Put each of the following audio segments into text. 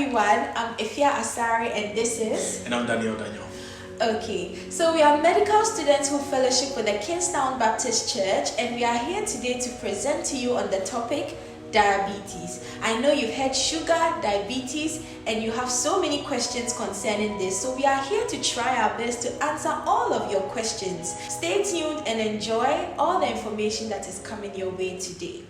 everyone. I'm Afia Asari and this is... And I'm Daniel. Okay, so we are medical students who fellowship with the Kingstown Baptist Church, and we are here today to present to you on the topic diabetes. I know you've heard sugar, diabetes, and you have so many questions concerning this, so we are here to try our best to answer all of your questions. Stay tuned and enjoy all the information that is coming your way today.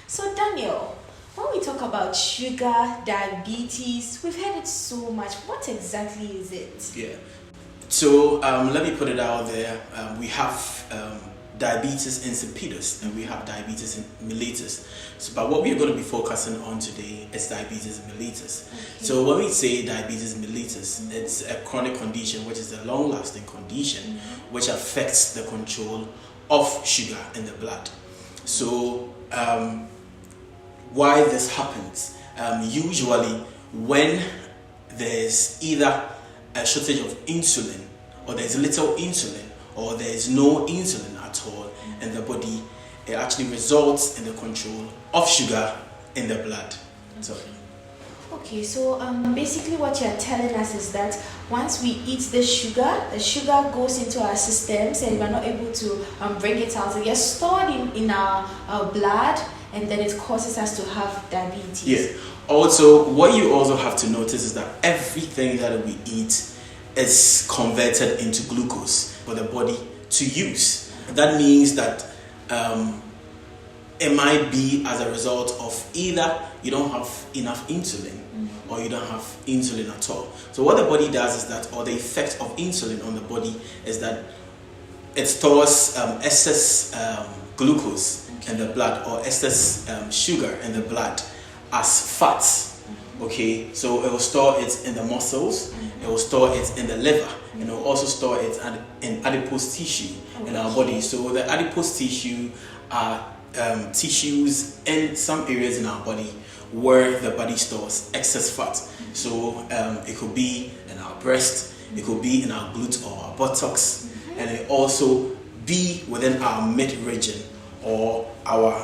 So Daniel, when we talk about sugar, diabetes, we've heard it so much. What exactly is it? Yeah. So let me put it out there. We have diabetes insipidus and we have diabetes mellitus. But what we are going to be focusing on today is diabetes mellitus. Okay. So when we say diabetes mellitus, it's a chronic condition, which is a long-lasting condition, which affects the control of sugar in the blood. So why this happens? Usually when there's either a shortage of insulin, or there's little insulin, or there's no insulin at all in the body, it actually results in the control of sugar in the blood. Okay, so basically what you're telling us is that once we eat the sugar goes into our systems and we're not able to bring it out. It gets stored in our blood, and then it causes us to have diabetes. Yeah. Also, what you also have to notice is that everything that we eat is converted into glucose for the body to use. That means that it might be as a result of either you don't have enough insulin or you don't have insulin at all. So what the body does is that, or the effect of insulin on the body is that it stores excess glucose in the blood, or excess sugar in the blood as fats. Okay, so it will store it in the muscles, it will store it in the liver, and it will also store it in adipose tissue in our body. So the adipose tissue are tissues in some areas in our body where the body stores excess fat. So it could be in our breast, it could be in our glutes or our buttocks, and it also be within our mid region or our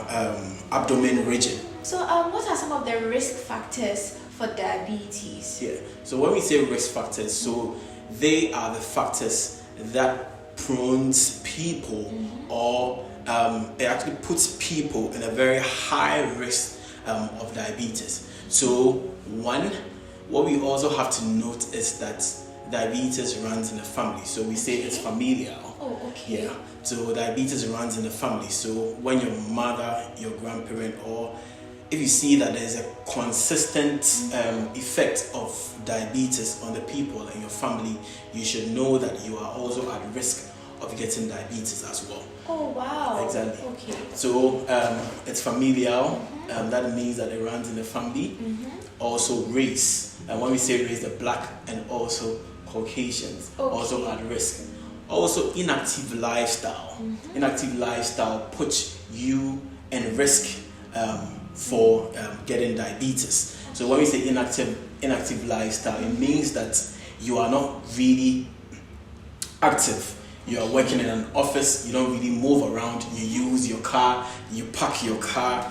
abdomen region. So what are some of the risk factors for diabetes? Yeah, so when we say risk factors, so they are the factors that prones people or it actually puts people in a very high risk of diabetes. So one, what we also have to note is that diabetes runs in the family. So we say it's familial. Oh, okay. Yeah. So diabetes runs in the family. So when your mother, your grandparent, or if you see that there's a consistent effect of diabetes on the people in your family, you should know that you are also at risk of getting diabetes as well. Oh, wow. Exactly. Okay. So it's familial. That means that it runs in the family. Also race. And when we say race, the black and also Caucasians also at risk. Also inactive lifestyle. Inactive lifestyle puts you in risk for getting diabetes. So when we say inactive lifestyle, it means that you are not really active. You are working in an office, you don't really move around, you use your car, you park your car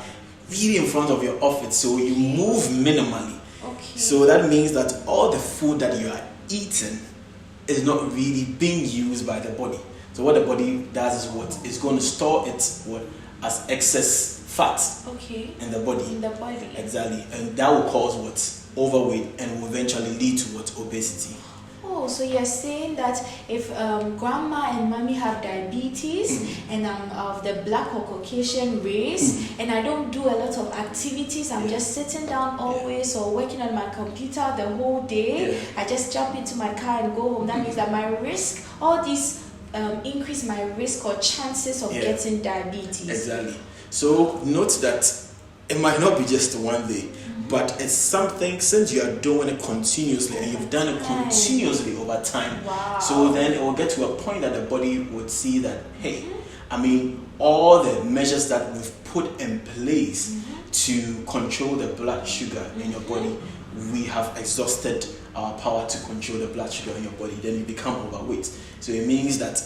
really in front of your office, so you move minimally. Okay. So that means that all the food that you are eating is not really being used by the body. So what the body does is what? It's going to store it as excess fat in the body. In the body. Exactly. And that will cause overweight and will eventually lead to obesity. Oh, so you're saying that if grandma and mommy have diabetes and I'm of the black or Caucasian race and I don't do a lot of activities, I'm just sitting down always or working on my computer the whole day, I just jump into my car and go home. That means that my risk, all these increase my risk or chances of getting diabetes. Exactly. So note that it might not be just one day, but it's something, since you are doing it continuously and you've done it continuously over time. Wow. So then it will get to a point that the body would see that, hey, I mean, all the measures that we've put in place to control the blood sugar in your body we have exhausted our power to control the blood sugar in your body, then you become overweight. So it means that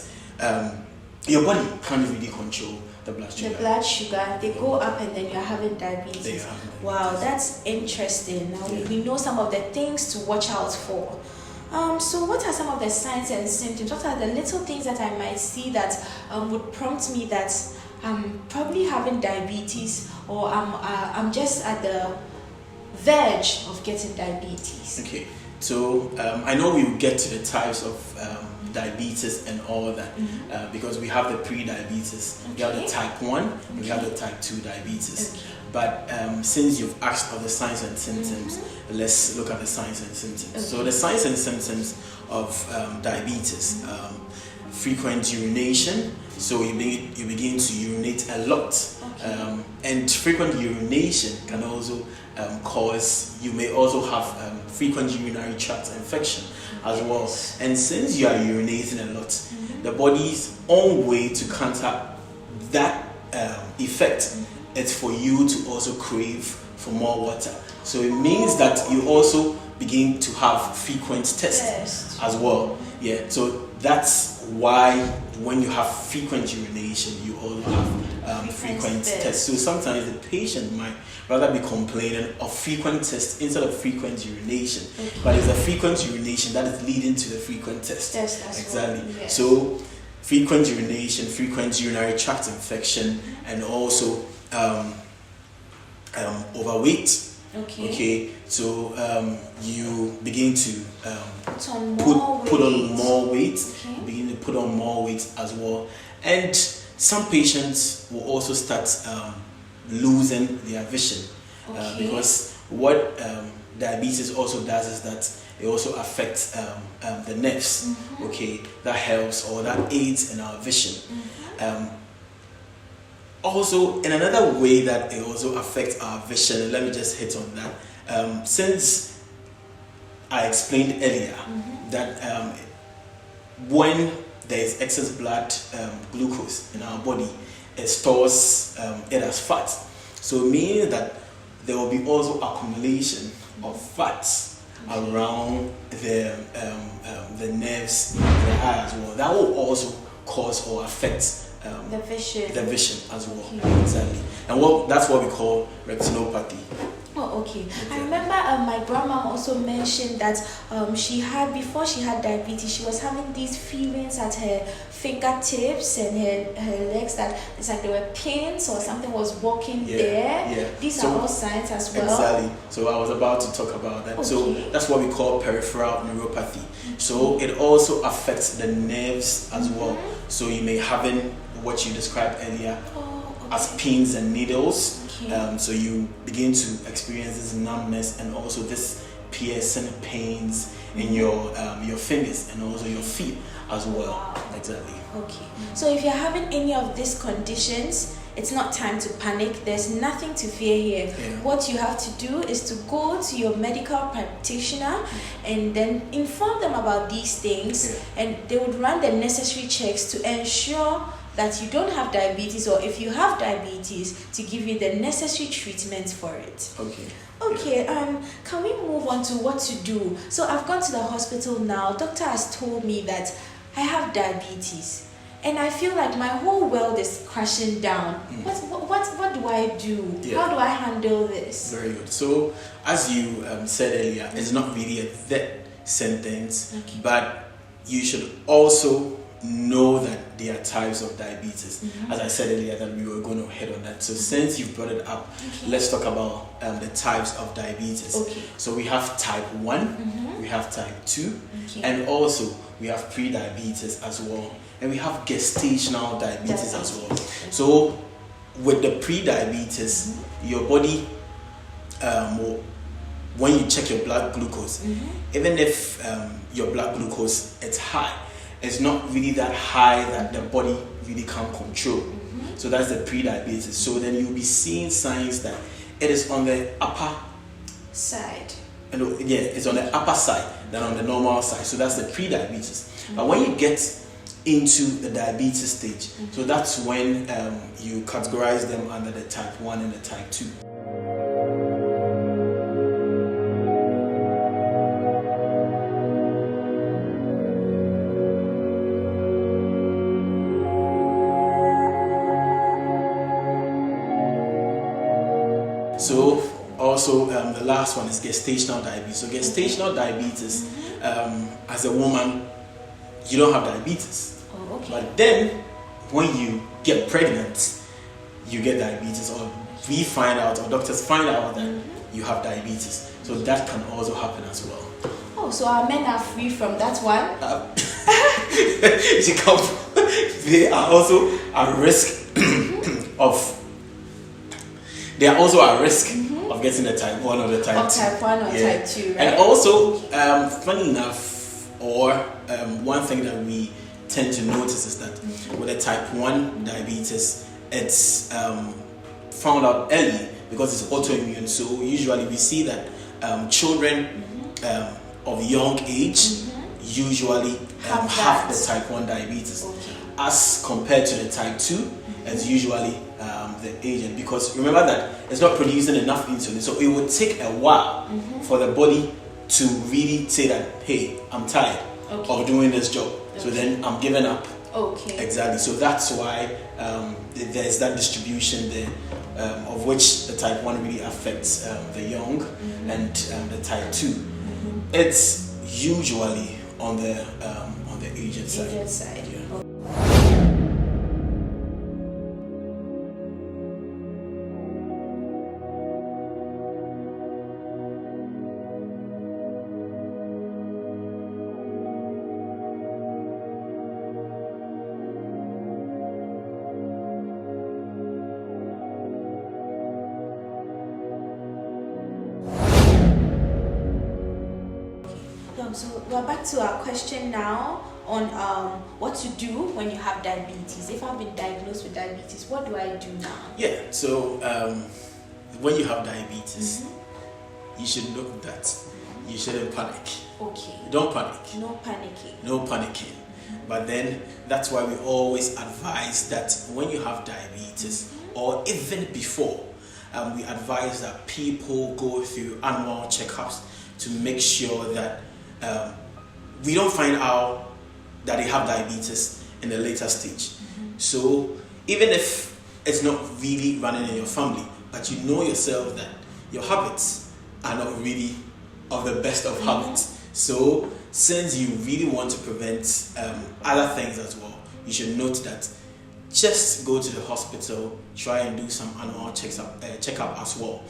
your body can't really control the blood sugar. The blood sugar, they go up and then you're having diabetes. Wow, that's interesting. Now we know some of the things to watch out for. So what are some of the signs and symptoms? What are the little things that I might see that would prompt me that I'm probably having diabetes, or I'm just at the verge of getting diabetes? Okay, so I know we will get to the types of diabetes and all that, because we have the pre-diabetes, we have the type 1, and we have the type 2 diabetes. But since you've asked of the signs and symptoms, let's look at the signs and symptoms. So the signs and symptoms of diabetes: frequent urination. So you begin to urinate a lot, and frequent urination can also cause. You may also have frequent urinary tract infection as well. And since you are urinating a lot, the body's own way to counter that effect is for you to also crave for more water. So it means that you also begin to have frequent tests as well. Yeah. So that's why when you have frequent urination, you also have frequent tests. So sometimes the patient might rather be complaining of frequent tests instead of frequent urination. But it's the frequent urination that is leading to the frequent test. Exactly. Yes. So frequent urination, frequent urinary tract infection, and also overweight. Okay. So you begin to put on more weight. Begin to put on more weight as well, and some patients will also start losing their vision, because what diabetes also does is that it also affects the nerves. Okay, that helps or that aids in our vision. Also, in another way that it also affects our vision, let me just hit on that. Since I explained earlier that when there is excess blood glucose in our body, it stores it as fat. So it means that there will be also accumulation of fats around the nerves in the eye as well. That will also cause or affect the vision as well. Exactly. And that's what we call retinopathy. Oh, okay. I remember my grandma also mentioned that before she had diabetes, she was having these feelings at her fingertips and her legs, that it's like there were pains or something was walking there. Yeah. These are all signs as well. Exactly. So I was about to talk about that. So that's what we call peripheral neuropathy. So it also affects the nerves as well. So you may having what you described earlier as pins and needles. So you begin to experience this numbness and also this piercing pains in your fingers and also your feet as well. Wow. Exactly. Okay. So if you're having any of these conditions, it's not time to panic. There's nothing to fear here. What you have to do is to go to your medical practitioner and then inform them about these things, and they would run the necessary checks to ensure that you don't have diabetes, or if you have diabetes, to give you the necessary treatment for it. Okay, can we move on to what to do? So I've gone to the hospital now. Doctor has told me that I have diabetes, and I feel like my whole world is crashing down. What do I do? How do I handle this? Very good. So as you said earlier, it's not really a death sentence, but you should also know that there are types of diabetes. As I said earlier, that we were going to head on that. So since you've brought it up, let's talk about the types of diabetes. So we have type 1, we have type 2, and also we have pre-diabetes as well, and we have gestational diabetes as well. So with the pre-diabetes, your body when you check your blood glucose, even if your blood glucose is high, it's not really that high that the body really can't control. So that's the pre-diabetes. So then you'll be seeing signs that it is on the upper side. And it's on the upper side than on the normal side. So that's the pre-diabetes. But when you get into the diabetes stage, so that's when you categorize them under the type 1 and the type 2. So also the last one is gestational diabetes. So gestational diabetes, as a woman, you don't have diabetes. Oh, okay. But then when you get pregnant, you get diabetes, or we find out, or doctors find out that you have diabetes. So that can also happen as well. Oh, so our men are free from that one? They are also at risk of. They are also at risk of getting the type 1 or the type 2. Type 1 or type 2, right? And also, funny enough, or one thing that we tend to notice is that with the type 1 diabetes, it's found out early because it's autoimmune. So usually we see that children of young age usually have the type 1 diabetes, as compared to the type 2. It's usually the agent, because remember that it's not producing enough insulin, so it will take a while for the body to really say that, hey, I'm tired of doing this job, so then I'm giving up. Exactly. So that's why there's that distribution there, of which the type 1 really affects the young, and the type 2 it's usually on the agent side. Yeah. So we're back to our question now on what to do when you have diabetes. If I've been diagnosed with diabetes, what do I do now? Yeah, so when you have diabetes, you should know that you shouldn't panic. Don't panic. No panicking. But then that's why we always advise that when you have diabetes, or even before, we advise that people go through annual checkups to make sure that we don't find out that they have diabetes in the later stage. So even if it's not really running in your family, but you know yourself that your habits are not really of the best of habits. So since you really want to prevent other things as well, you should note that just go to the hospital, try and do some annual checkup as well.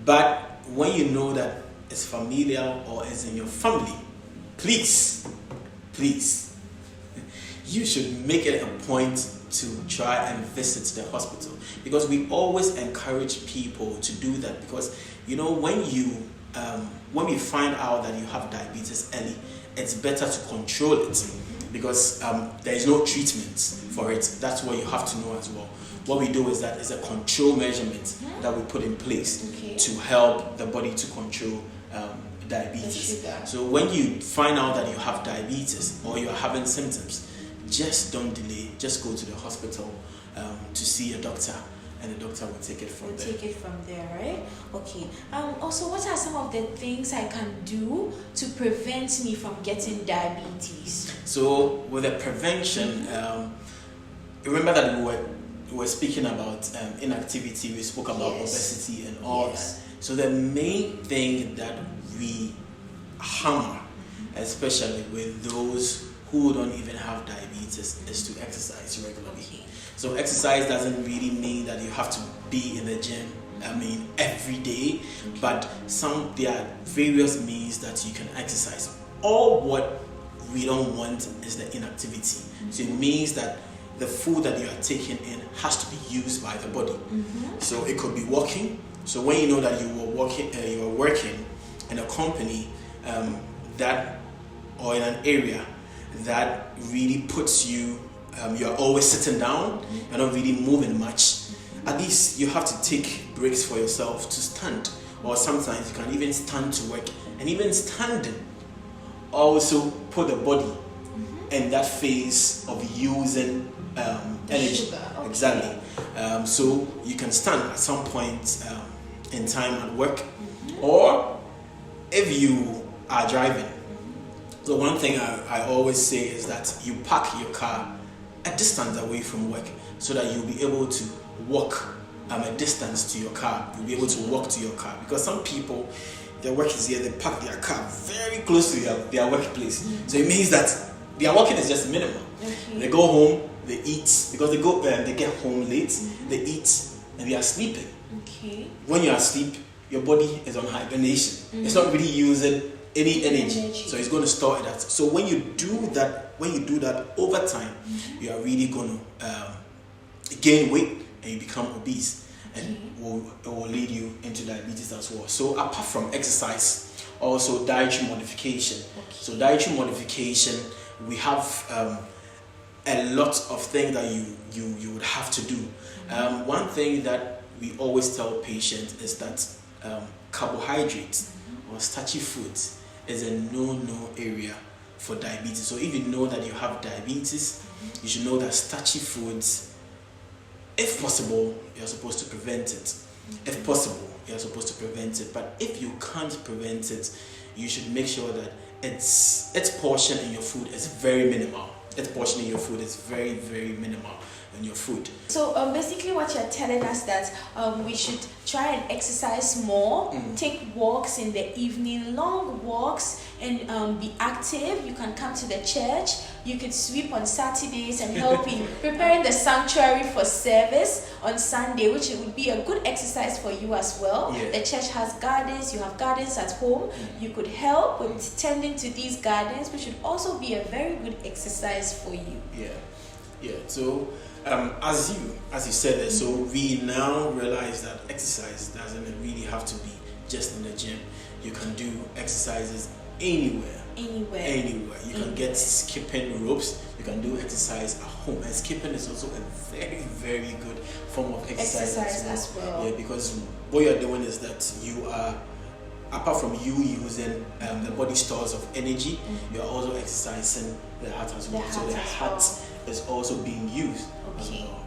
But when you know that it's familial or it's in your family, please, you should make it a point to try and visit the hospital, because we always encourage people to do that, because when we find out that you have diabetes early, it's better to control it, because there is no treatment for it. That's what you have to know as well. What we do is that it's a control measurement that we put in place to help the body to control diabetes. So when you find out that you have diabetes or you're having symptoms, just don't delay. Just go to the hospital to see a doctor, and the doctor will take it from there. Take it from there, right? Okay. Also, what are some of the things I can do to prevent me from getting diabetes? So with the prevention, remember that we were speaking about inactivity. We spoke about obesity and all that. So the main thing that we hammer, especially with those who don't even have diabetes, is to exercise regularly. So exercise doesn't really mean that you have to be in the gym, every day, but there are various means that you can exercise. All what we don't want is the inactivity. So it means that the food that you are taking in has to be used by the body. So it could be walking. So when you know that you are working in a company or in an area that really puts you, you are always sitting down, you're not really moving much, at least you have to take breaks for yourself to stand, or sometimes you can even stand to work. And even standing also put the body in that phase of using energy. Exactly. So you can stand at some point in time at work, or if you are driving. So one thing I always say is that you park your car a distance away from work, so that you'll be able to walk a distance to your car. You'll be able to walk to your car, because some people, their work is here, they park their car very close to their workplace. So it means that their walking is just minimal. They go home, they eat, because they get home late, they eat, and they are sleeping. When you are asleep, your body is on hibernation. It's not really using any energy, so it's going to store it. So when you do that over time, you are really going to gain weight, and you become obese, and it will lead you into diabetes as well. So apart from exercise, also dietary modification. So dietary modification, we have a lot of things that you would have to do. One thing that we always tell patients is that carbohydrates or starchy foods is a no area for diabetes. So if you know that you have diabetes, you should know that starchy foods, if possible, you're supposed to prevent it. If possible, you're supposed to prevent it. But if you can't prevent it, you should make sure that its portion in your food is very minimal. Its portion in your food is very, very minimal in your food. So basically what you're telling us that we should try and exercise more, take walks in the evening, long walks, and be active. You can come to the church. You could sweep on Saturdays and help in preparing the sanctuary for service on Sunday, which would be a good exercise for you as well. The church has gardens. You have gardens at home. You could help with tending to these gardens, which should also be a very good exercise for you. So as you said it, so we now realize that exercise doesn't really have to be just in the gym. You can do exercises anywhere. You can get skipping ropes. You can do exercise at home, and skipping is also a very, very good form of exercise as well. Because what you're doing is that you are, apart from you using the body stores of energy, you're also exercising the heart as well. So the heart is also being used as well.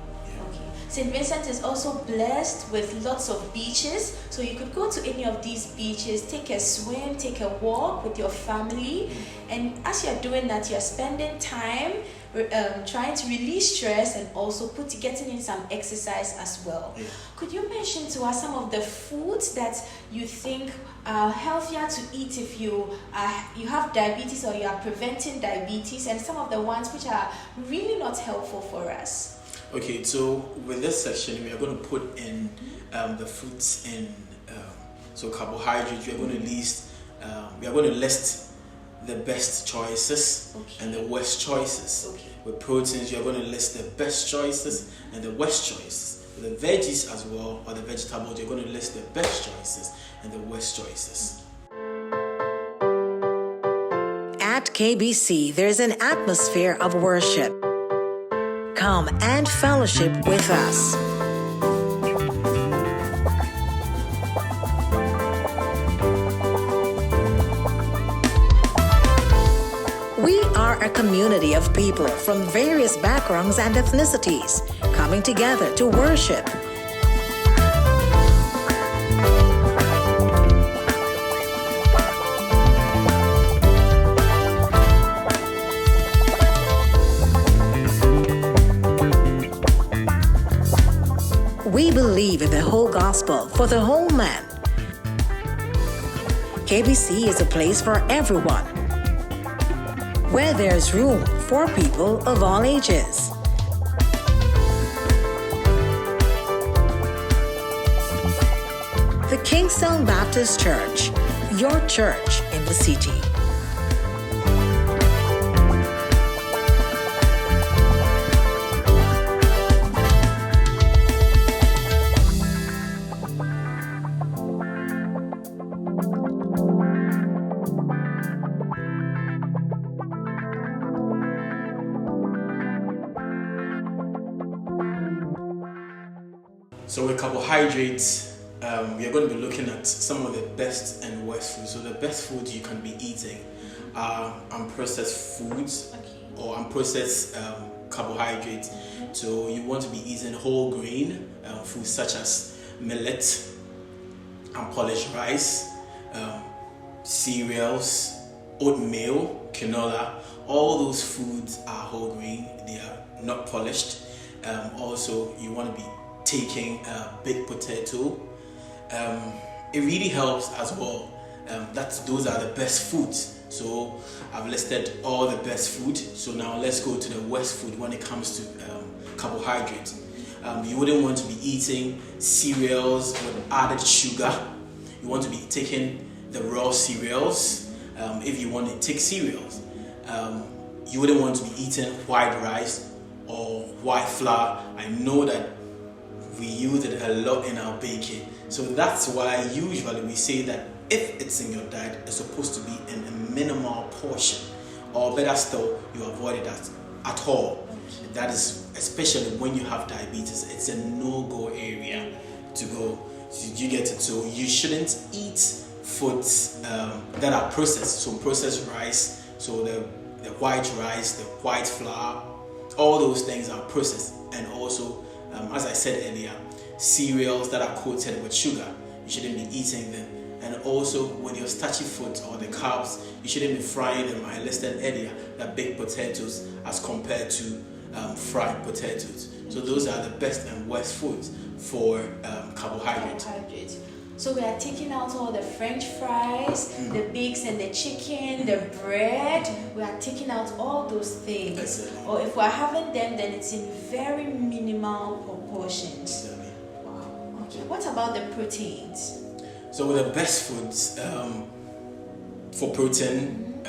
St. Vincent is also blessed with lots of beaches, so you could go to any of these beaches, take a swim, take a walk with your family, and as you're doing that, you're spending time trying to release stress and also getting in some exercise as well. Could you mention to us some of the foods that you think are healthier to eat if you have diabetes or you are preventing diabetes, and some of the ones which are really not helpful for us? Okay, so with this section, we are going to put in the foods in so carbohydrates. We are going to list the best choices and the worst choices. With proteins, you are going to list the best choices and the worst choices. With the veggies as well, or the vegetables, you're going to list the best choices and the worst choices. At KBC, there's an atmosphere of worship. Come and fellowship with us. We are a community of people from various backgrounds and ethnicities coming together to worship. We believe in the whole gospel for the whole man. KBC is a place for everyone, where there's room for people of all ages. The Kingstown Baptist Church, your church in the city. So with carbohydrates, we are going to be looking at some of the best and worst foods. So the best foods you can be eating are unprocessed foods or unprocessed carbohydrates. So you want to be eating whole grain foods such as millet, unpolished rice, cereals, oatmeal, canola. All those foods are whole grain. They are not polished. Also, you want to be taking baked potato. It really helps as well. Those are the best foods. So I've listed all the best food. So now let's go to the worst food when it comes to carbohydrates. You wouldn't want to be eating cereals with added sugar. You want to be taking the raw cereals. If you want to take cereals, you wouldn't want to be eating white rice or white flour. I know that we use it a lot in our baking, so that's why usually we say that if it's in your diet, it's supposed to be in a minimal portion, or better still, you avoid it at all. That is especially when you have diabetes. It's a no-go area to go. You get it. So you shouldn't eat foods that are processed. So processed rice, so the white rice, the white flour, all those things are processed. And also, as I said earlier, cereals that are coated with sugar, you shouldn't be eating them. And also with your starchy foods or the carbs, you shouldn't be frying them. I listed earlier that baked potatoes as compared to fried potatoes. So those are the best and worst foods for carbohydrates. So we are taking out all the French fries, the bakes and the chicken, the bread. We are taking out all those things. Exactly. Or if we're having them, then it's in very minimal proportions. Exactly. Wow. Okay. What about the proteins? So with the best foods for protein,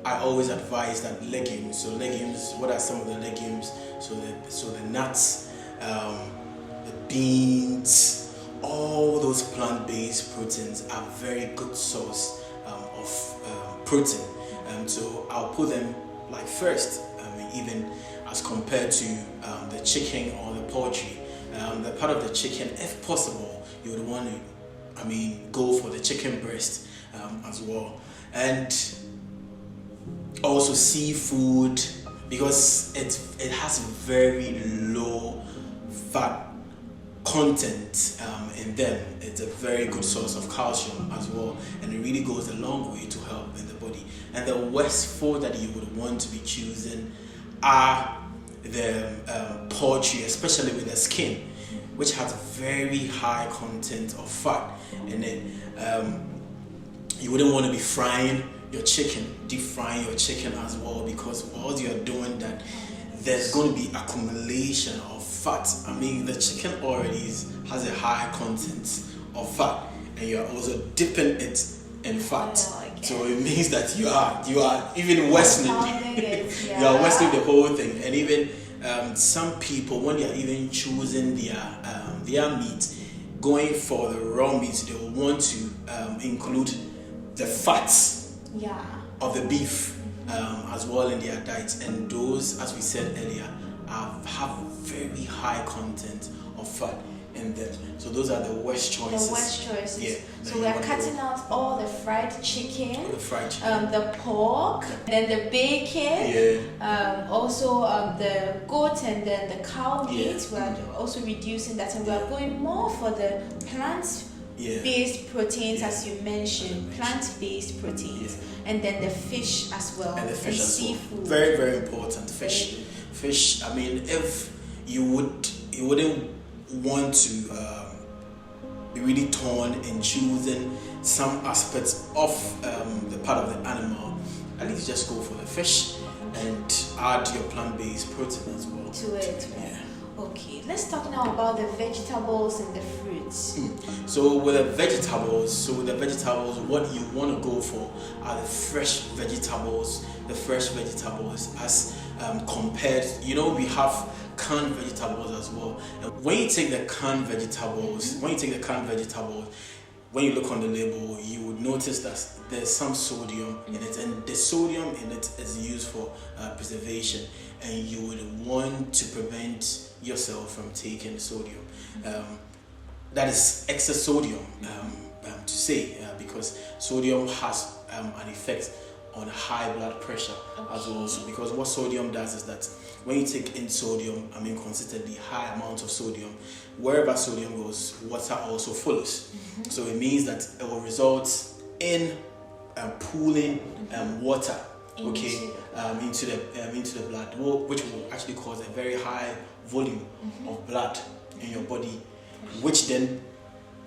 I always advise that legumes. So legumes, what are some of the legumes? So the nuts, the beans, all those plant-based proteins are very good source of protein. So I'll put them like first, even as compared to the chicken or the poultry. The part of the chicken, if possible, you would want to, go for the chicken breast as well. And also seafood, because it has very low fat content in them. It's a very good source of calcium as well, and it really goes a long way to help in the body. And the worst food that you would want to be choosing are the poultry, especially with the skin, which has very high content of fat in it. You wouldn't want to be frying your chicken, deep frying your chicken as well, because while you're doing that, there's going to be accumulation of fat. The chicken already has a high content of fat, and you're also dipping it in fat. So it means that you are even worsening. You are worsening the whole thing. And even some people, when they are even choosing their meat, going for the raw meat, they will want to include the fats of the beef as well in their diets, and those, as we said earlier, have very high content of fat in them. So those are the worst choices. The worst choices. Yeah. So we are cutting out all the fried chicken, the the pork, then the bacon, also the goat and then the cow meat. We are also reducing that, and we are going more for the plant-based proteins, as you mentioned, plant-based proteins, and then the fish as well, and the fish as seafood. Well. Very, very important. Fish. If you wouldn't want to be really torn in choosing some aspects of the part of the animal, at least just go for the fish and add your plant-based protein as well to it. Yeah. Okay, let's talk now about the vegetables and the fruits. So with the vegetables, what you want to go for are the fresh vegetables. The fresh vegetables as compared, we have canned vegetables as well. And when you take the canned vegetables, when you look on the label, you would notice that there's some sodium in it, and the sodium in it is used for preservation, and you would want to prevent yourself from taking sodium. That is excess sodium, to say, because sodium has an effect on high blood pressure as well. So because what sodium does is that when you take in sodium, consistently high amounts of sodium, wherever sodium goes, water also follows. So it means that it will result in pooling water into the blood, which will actually cause a very high volume of blood in your body, which then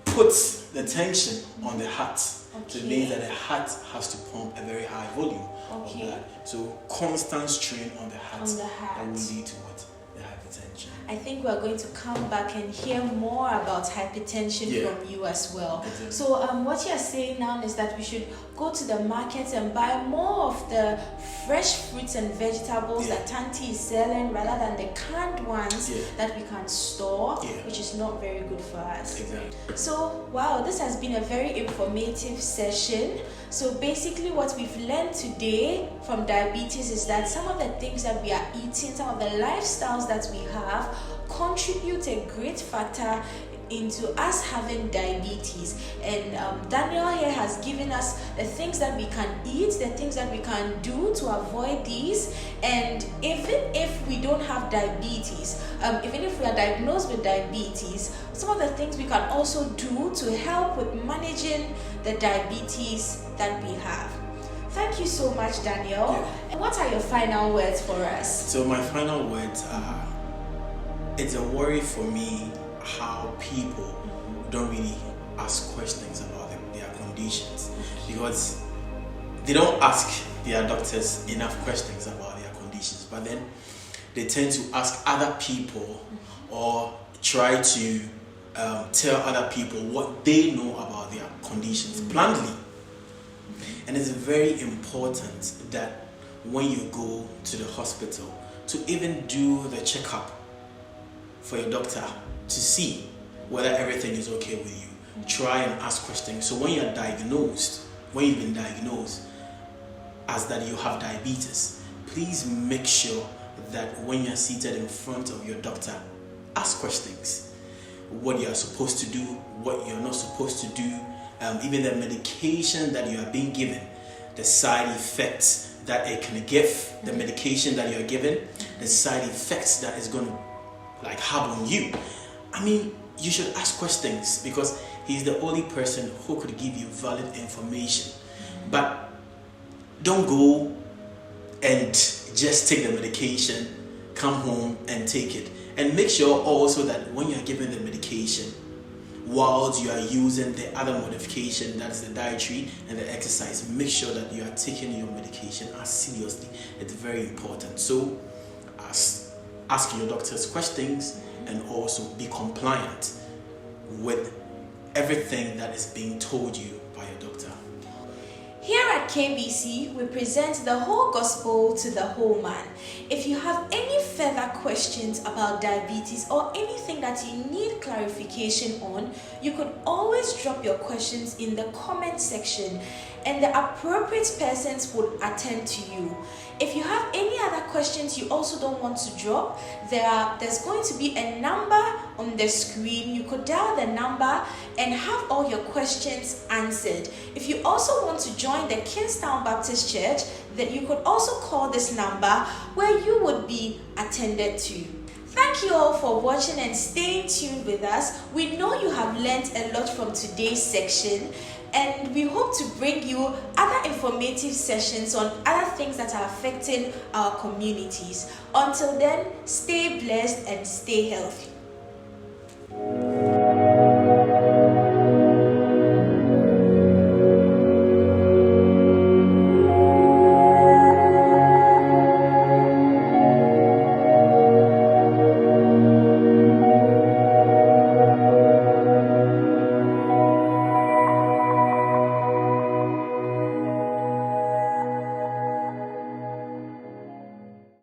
puts the tension on the heart. So it means that the heart has to pump a very high volume of blood. So constant strain on the heart, that will lead to what? The hypertension. I think we're going to come back and hear more about hypertension from you as well. Exactly. So what you're saying now is that we should go to the market and buy more of the fresh fruits and vegetables that Tanti is selling rather than the canned ones that we can store, which is not very good for us. Exactly. So wow, this has been a very informative session. So basically what we've learned today from diabetes is that some of the things that we are eating, some of the lifestyles that we have contribute a great factor into us having diabetes. And Daniel here has given us the things that we can eat, the things that we can do to avoid these. And even if we don't have diabetes, even if we are diagnosed with diabetes, some of the things we can also do to help with managing the diabetes that we have. Thank you so much, Daniel. And what are your final words for us? So my final words are, it's a worry for me how people don't really ask questions about their conditions, because they don't ask their doctors enough questions about their conditions, but then they tend to ask other people or try to tell other people what they know about their conditions bluntly. And it's very important that when you go to the hospital to even do the checkup for your doctor to see whether everything is okay with you. Try and ask questions. So when you're diagnosed, when you've been diagnosed as that you have diabetes, please make sure that when you're seated in front of your doctor, ask questions. What you're supposed to do, what you're not supposed to do, even the medication that you are being given, the side effects that it can give, the medication that you're given, the side effects that is going to have on you. I mean, you should ask questions, because he's the only person who could give you valid information. But don't go and just take the medication, come home and take it. And make sure also that when you're given the medication, whilst you are using the other modification, that's the dietary and the exercise, make sure that you are taking your medication as seriously. It's very important. So ask your doctors questions and also be compliant with everything that is being told you by your doctor. Here at KBC, we present the whole gospel to the whole man. If you have any further questions about diabetes or anything that you need clarification on, you could always drop your questions in the comment section and the appropriate persons would attend to you. If you have any other questions you also don't want to drop, there's going to be a number on the screen. You could dial the number and have all your questions answered. If you also want to join the Kingstown Baptist Church, then you could also call this number where you would be attended to. Thank you all for watching and staying tuned with us. We know you have learned a lot from today's section, and we hope to bring you other informative sessions on other things that are affecting our communities. Until then, stay blessed and stay healthy.